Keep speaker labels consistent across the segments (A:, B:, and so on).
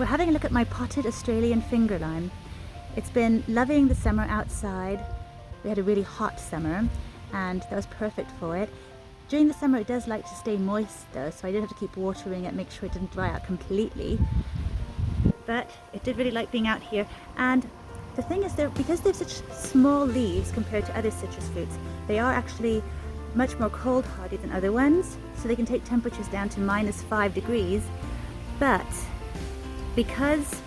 A: We're having a look at my potted Australian finger lime. It's been loving the summer outside. We had a really hot summer and that was perfect for it. During the summer it does like to stay moist though, so I did have to keep watering it, make sure it didn't dry out completely. But it did really like being out here, and the thing is, because they have such small leaves compared to other citrus fruits, they are actually much more cold hardy than other ones, so they can take temperatures down to -5 degrees. But because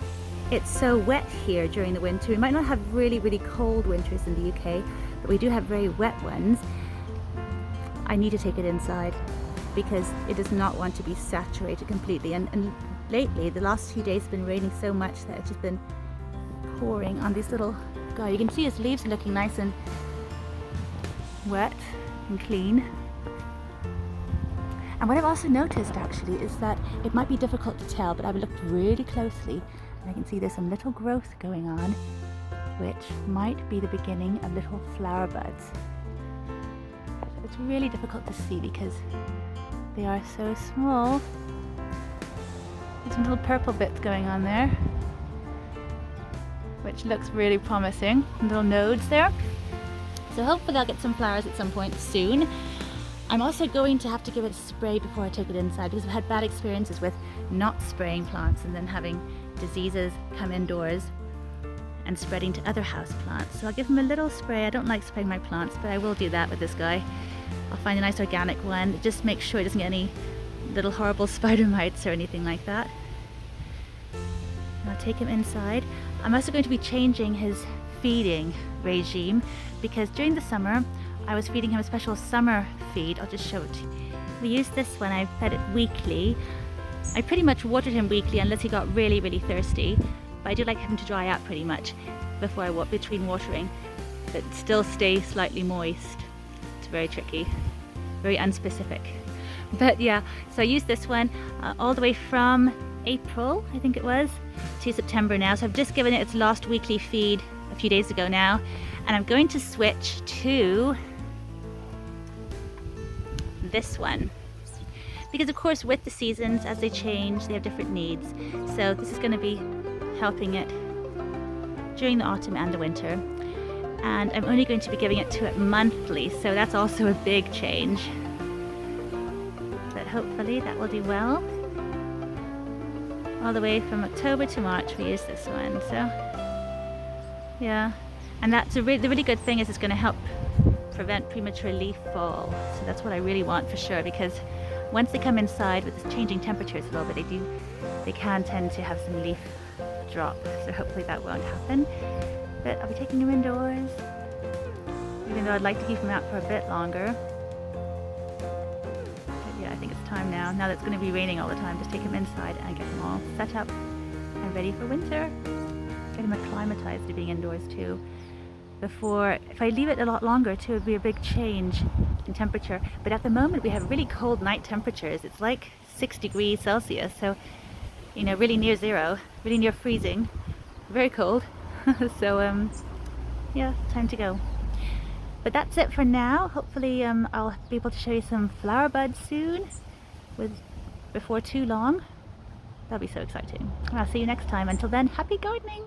A: it's so wet here during the winter, we might not have really cold winters in the UK, but we do have very wet ones. I need to take it inside because it does not want to be saturated completely, and lately the last few days have been raining so much that it's just been pouring on this little guy. You can see his leaves are looking nice and wet and clean. And what I've also noticed actually is that it might be difficult to tell, but I've looked really closely and I can see there's some little growth going on, which might be the beginning of little flower buds. It's really difficult to see because they are so small. There's some little purple bits going on there, which looks really promising. Little nodes there. So hopefully I'll get some flowers at some point soon. I'm also going to have to give it a spray before I take it inside because I've had bad experiences with not spraying plants and then having diseases come indoors and spreading to other house plants. So I'll give them a little spray. I don't like spraying my plants, but I will do that with this guy. I'll find a nice organic one. Just make sure it doesn't get any little horrible spider mites or anything like that. And I'll take him inside. I'm also going to be changing his feeding regime because during the summer I was feeding him a special summer feed. I'll just show it to you. We use this one. I fed it weekly. I pretty much watered him weekly unless he got really thirsty, but I do like him to dry out pretty much before I between watering, but still stay slightly moist. It's very tricky, very unspecific. But yeah, so I used this one all the way from April, I think it was, to September now. So I've just given it its last weekly feed a few days ago now, and I'm going to switch to this one because of course with the seasons as they change they have different needs. So this is going to be helping it during the autumn and the winter, and I'm only going to be giving it to it monthly, so that's also a big change, but hopefully that will do well. All the way from October to March we use this one. So yeah, and that's the really good thing is it's going to help prevent premature leaf fall. So that's what I really want for sure, because once they come inside with the changing temperatures a little bit, they can tend to have some leaf drop. So hopefully that won't happen. But I'll be taking him indoors, even though I'd like to keep him out for a bit longer. But yeah, I think it's time now that it's going to be raining all the time, just take him inside and get them all set up and ready for winter. Get him acclimatized to being indoors too. Before, if I leave it a lot longer too, it would be a big change in temperature. But at the moment we have really cold night temperatures. It's like 6 degrees Celsius, so you know, really near zero, really near freezing, very cold. So yeah, time to go. But that's it for now. Hopefully I'll be able to show you some flower buds soon, before too long. That'll be so exciting. I'll see you next time. Until then, happy gardening!